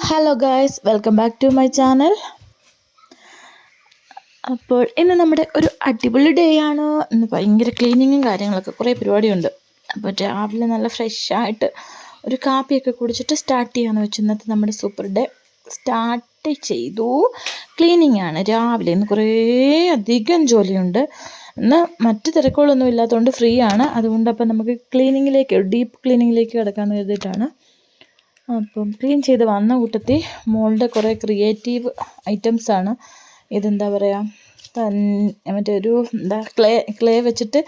Hello guys, welcome back to my channel. അപ്പോൾ ഇന്ന് നമ്മുടെ ഒരു അടിപൊളി ഡേ ആണ്. ഇന്ന് ഭയങ്കര ക്ലീനിങ്ങും കാര്യങ്ങളൊക്കെ കുറേ പരിപാടിയുണ്ട്. അപ്പോൾ രാവിലെ നല്ല ഫ്രഷായിട്ട് ഒരു കാപ്പിയൊക്കെ കുടിച്ചിട്ട് സ്റ്റാർട്ട് ചെയ്യാമെന്ന് വെച്ച് ഇന്നത്തെ നമ്മുടെ സൂപ്പർ ഡേ സ്റ്റാർട്ട് ചെയ്തു. ക്ലീനിങ് ആണ് രാവിലെ. ഇന്ന് കുറേ അധികം ജോലിയുണ്ട്. ഇന്ന് മറ്റ് തിരക്കുകളൊന്നും ഇല്ലാത്തതുകൊണ്ട് ഫ്രീ ആണ്. അതുകൊണ്ട് അപ്പം നമുക്ക് ഡീപ്പ് ക്ലീനിങ്ങിലേക്ക് കിടക്കാമെന്ന് കരുതിയിട്ടാണ്. അപ്പം ക്ലീൻ ചെയ്ത് വന്ന കൂട്ടത്തിൽ മോളുടെ കുറേ ക്രിയേറ്റീവ് ഐറ്റംസാണ്. ഇതെന്താ പറയുക, മറ്റേ ഒരു ക്ലേ വെച്ചിട്ട്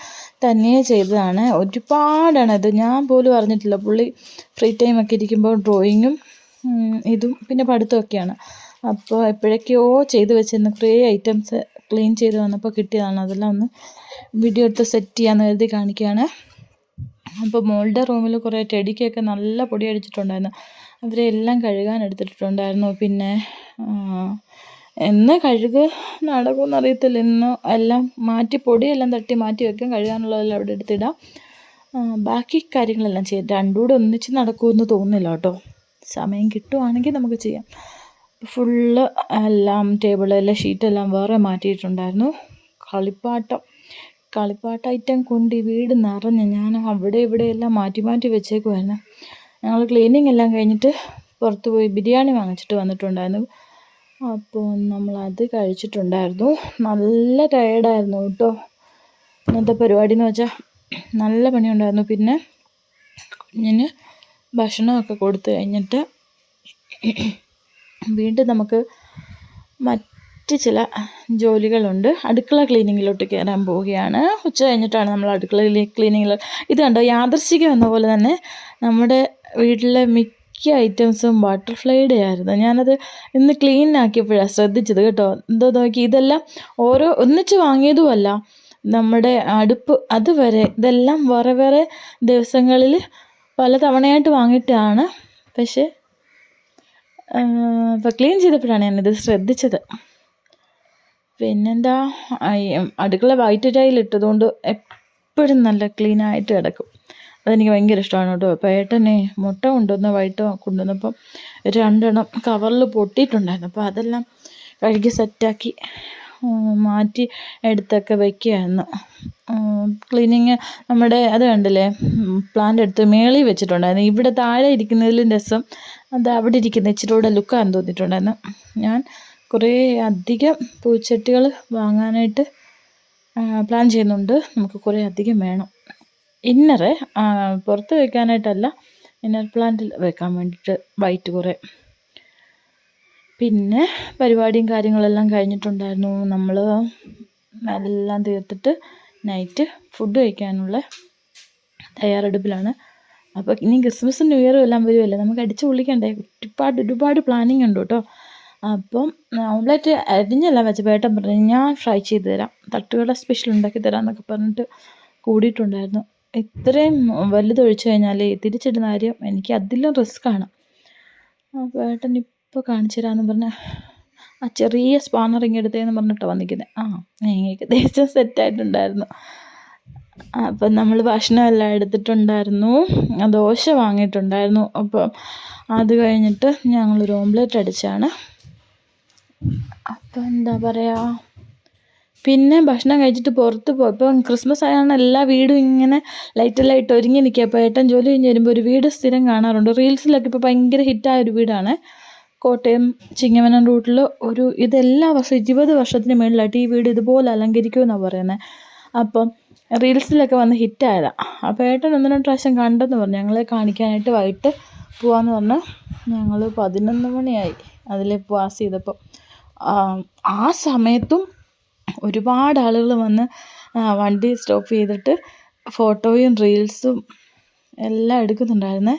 തന്നെ ചെയ്തതാണ്. ഒരുപാടാണ് ഇത്. ഞാൻ പോലും അറിഞ്ഞിട്ടില്ല. പുള്ളി ഫ്രീ ടൈമൊക്കെ ഇരിക്കുമ്പോൾ ഡ്രോയിങ്ങും ഇതും പിന്നെ പഠിത്തമൊക്കെയാണ്. അപ്പോൾ എപ്പോഴൊക്കെയോ ചെയ്ത് വെച്ചിരുന്ന കുറേ ഐറ്റംസ് ക്ലീൻ ചെയ്ത് വന്നപ്പോൾ കിട്ടിയതാണ്. അതെല്ലാം ഒന്ന് വീഡിയോ എടുത്ത് സെറ്റ് ചെയ്യാമെന്ന് കരുതി കാണിക്കുകയാണ്. അപ്പോൾ മോളുടെ റൂമിൽ കുറേ ടെഡിക്കൊക്കെ നല്ല പൊടി അടിച്ചിട്ടുണ്ടായിരുന്നു. അവരെല്ലാം കഴുകാൻ എടുത്തിട്ടുണ്ടായിരുന്നു. പിന്നെ എന്ന് നടക്കുമെന്ന് അറിയത്തില്ല. ഇന്ന് എല്ലാം പൊടിയെല്ലാം തട്ടി മാറ്റി വെക്കും. കഴുകാനുള്ളതെല്ലാം അവിടെ എടുത്തിടാം. ബാക്കി കാര്യങ്ങളെല്ലാം ചെയ്യാം. രണ്ടും കൂടെ ഒന്നിച്ച് നടക്കുമെന്ന് തോന്നുന്നില്ല കേട്ടോ. സമയം കിട്ടുവാണെങ്കിൽ നമുക്ക് ചെയ്യാം. ഫുള്ള് എല്ലാം ടേബിളെല്ലാം ഷീറ്റെല്ലാം വേറെ മാറ്റിയിട്ടുണ്ടായിരുന്നു. കളിപ്പാട്ട ഐറ്റം കൊണ്ട് ഈ വീട് നിറഞ്ഞ്. ഞാൻ അവിടെ ഇവിടെയെല്ലാം മാറ്റി വെച്ചേക്കുമായിരുന്നു. ഞങ്ങൾ ക്ലീനിങ് എല്ലാം കഴിഞ്ഞിട്ട് പുറത്ത് പോയി ബിരിയാണി വാങ്ങിച്ചിട്ട് വന്നിട്ടുണ്ടായിരുന്നു. അപ്പോൾ നമ്മളത് കഴിച്ചിട്ടുണ്ടായിരുന്നു. നല്ല ടയേർഡായിരുന്നു കേട്ടോ. ഇന്നത്തെ പരിപാടി എന്ന് വെച്ചാൽ നല്ല പണിയുണ്ടായിരുന്നു. പിന്നെ കുഞ്ഞിന് ഭക്ഷണമൊക്കെ കൊടുത്തു കഴിഞ്ഞിട്ട് വീണ്ടും നമുക്ക് മറ്റ് ചില ജോലികളുണ്ട്. അടുക്കള ക്ലീനിങ്ങിലോട്ട് കയറാൻ പോവുകയാണ്. ഉച്ച കഴിഞ്ഞിട്ടാണ് നമ്മൾ അടുക്കള ക്ലീനിങ്ങിൽ. ഇത് കണ്ടോ, യാദൃശ്ചികം എന്ന പോലെ തന്നെ നമ്മുടെ വീട്ടിലെ മിക്ക ഐറ്റംസും ബട്ടർഫ്ലൈയുടെ ആയിരുന്നു. ഞാനത് ഇന്ന് ക്ലീൻ ആക്കിയപ്പോഴാണ് ശ്രദ്ധിച്ചത് കേട്ടോ. എന്തോ നോക്കി, ഇതെല്ലാം ഒന്നിച്ച് വാങ്ങിയതുമല്ല. നമ്മുടെ അടുപ്പ് അതുവരെ ഇതെല്ലാം വേറെ വേറെ ദിവസങ്ങളിൽ പല തവണയായിട്ട് വാങ്ങിയിട്ടാണ്. പക്ഷേ ഇപ്പോൾ ക്ലീൻ ചെയ്തപ്പോഴാണ് ഞാനിത് ശ്രദ്ധിച്ചത്. പിന്നെന്താ, അടുക്കള വൈറ്റ് ടൈലിട്ടതുകൊണ്ട് എപ്പോഴും നല്ല ക്ലീനായിട്ട് കിടക്കും. അതെനിക്ക് ഭയങ്കര ഇഷ്ടമാണ് കേട്ടോ. അപ്പോൾ ഏട്ടനെ മുട്ട വൈകിട്ട് കൊണ്ടുവന്നപ്പം 2 എണ്ണം കവറിൽ പൊട്ടിയിട്ടുണ്ടായിരുന്നു. അപ്പോൾ അതെല്ലാം കഴുകി സെറ്റാക്കി മാറ്റി എടുത്തൊക്കെ വയ്ക്കുകയായിരുന്നു. ക്ലീനിങ് നമ്മുടെ അത് കണ്ടില്ലേ, പ്ലാന്റ് എടുത്ത് മേളിൽ വെച്ചിട്ടുണ്ടായിരുന്നു. ഇവിടെ താഴെ ഇരിക്കുന്നതിലും രസം അത് അവിടെ ഇരിക്കുന്ന ഇച്ചിരി കൂടെ ലുക്കാന്ന് തോന്നിയിട്ടുണ്ടായിരുന്നു. ഞാൻ കുറേ അധികം പൂച്ചട്ടികൾ വാങ്ങാനായിട്ട് പ്ലാൻ ചെയ്യുന്നുണ്ട്. നമുക്ക് കുറേ അധികം വേണം. ഇന്നറ് പുറത്ത് വയ്ക്കാനായിട്ടല്ല, ഇന്നർ പ്ലാന്റിൽ വെക്കാൻ വേണ്ടിയിട്ട് വൈറ്റ് കുറേ. പിന്നെ പരിപാടിയും കാര്യങ്ങളെല്ലാം കഴിഞ്ഞിട്ടുണ്ടായിരുന്നു. നമ്മൾ എല്ലാം തീർത്തിട്ട് നൈറ്റ് ഫുഡ് കഴിക്കാനുള്ള തയ്യാറെടുപ്പിലാണ്. അപ്പോൾ ഇനി ക്രിസ്മസും ന്യൂ ഇയറും എല്ലാം വരുമല്ലേ, നമുക്ക് അടിച്ച് പൊളിക്കണ്ടേ. ഒരുപാട് പ്ലാനിങ് ഉണ്ട് കേട്ടോ. അപ്പം ഓംലെറ്റ് അരിഞ്ഞെല്ലാം വെച്ചപ്പോൾ ഏട്ടൻ പറഞ്ഞു ഞാൻ ഫ്രൈ ചെയ്ത് തരാം, തട്ടുകട സ്പെഷ്യൽ ഉണ്ടാക്കി തരാം എന്നൊക്കെ പറഞ്ഞിട്ട് കൂടിയിട്ടുണ്ടായിരുന്നു. ഇത്രയും വലുതൊഴിച്ച് കഴിഞ്ഞാൽ തിരിച്ചിടുന്ന കാര്യം എനിക്ക് അതിലും റിസ്ക്കാണ്. അപ്പോൾ ഏട്ടൻ ഇപ്പോൾ കാണിച്ചു തരാമെന്ന് പറഞ്ഞാൽ ആ ചെറിയ സ്പാനർ ഇങ്ങെടുത്തേന്ന് പറഞ്ഞിട്ടാണ് വന്നിരിക്കുന്നത്. ഏകദേശം സെറ്റായിട്ടുണ്ടായിരുന്നു. അപ്പം നമ്മൾ ഭക്ഷണമെല്ലാം എടുത്തിട്ടുണ്ടായിരുന്നു. ദോശ വാങ്ങിയിട്ടുണ്ടായിരുന്നു. അപ്പം അത് കഴിഞ്ഞിട്ട് ഞങ്ങളൊരു ഓംലെറ്റ് അടിച്ചാണ്. അപ്പം എന്താ പറയുക, പിന്നെ ഭക്ഷണം കഴിച്ചിട്ട് പുറത്ത് പോയി. ഇപ്പം ക്രിസ്മസ് ആയാണ് എല്ലാ വീടും ഇങ്ങനെ ലൈറ്റെല്ലാം ഒരുങ്ങി നിൽക്കുക. അപ്പോൾ ഏട്ടൻ ജോലി കഴിഞ്ഞ് വരുമ്പോൾ ഒരു വീട് സ്ഥിരം കാണാറുണ്ട്. റീൽസിലൊക്കെ ഇപ്പോൾ ഭയങ്കര ഹിറ്റായൊരു വീടാണ്. കോട്ടയം ചിങ്ങവനം റൂട്ടിൽ ഇതെല്ലാ വർഷവും 20 വർഷത്തിന് മുകളിലായിട്ട് ഈ വീട് ഇതുപോലെ അലങ്കരിക്കുമെന്നാണ് പറയുന്നത്. അപ്പം റീൽസിലൊക്കെ വന്ന് ഹിറ്റായതാണ്. അപ്പോൾ ഏട്ടൻ 1-2 പ്രാവശ്യം കണ്ടെന്ന് പറഞ്ഞു. ഞങ്ങളെ കാണിക്കാനായിട്ട് വൈകിട്ട് പോകാമെന്ന് പറഞ്ഞ് ഞങ്ങൾ 11 മണിയായി അതിൽ പാസ് ചെയ്തപ്പോൾ. ആ സമയത്തും ഒരുപാട് ആളുകൾ വന്ന് വണ്ടി സ്റ്റോപ്പ് ചെയ്തിട്ട് ഫോട്ടോയും റീൽസും എല്ലാം എടുക്കുന്നുണ്ടായിരുന്നേ.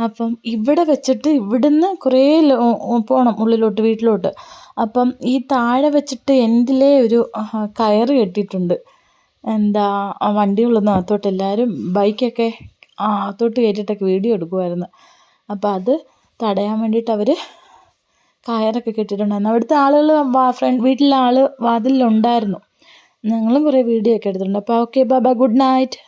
അപ്പം ഇവിടെ വെച്ചിട്ട് ഇവിടുന്ന് കുറേ പോകണം ഉള്ളിലോട്ട് വീട്ടിലോട്ട്. അപ്പം ഈ താഴെ വെച്ചിട്ട് എൻഡിലെ ഒരു കയറ് കെട്ടിയിട്ടുണ്ട്. വണ്ടികളൊന്നും അകത്തോട്ട്, എല്ലാവരും ബൈക്കൊക്കെ അകത്തോട്ട് കയറ്റിയിട്ടൊക്കെ വീഡിയോ എടുക്കുമായിരുന്നു. അപ്പം അത് തടയാൻ വേണ്ടിയിട്ട് അവർ കയറൊക്കെ കെട്ടിയിട്ടുണ്ടായിരുന്നു. അവിടുത്തെ ആളുകൾ വീട്ടിലെ ആൾ വാതിലിലുണ്ടായിരുന്നു. ഞങ്ങളും കുറേ വീഡിയോ ഒക്കെ എടുത്തിട്ടുണ്ട്. അപ്പോൾ okay, bye bye, good night.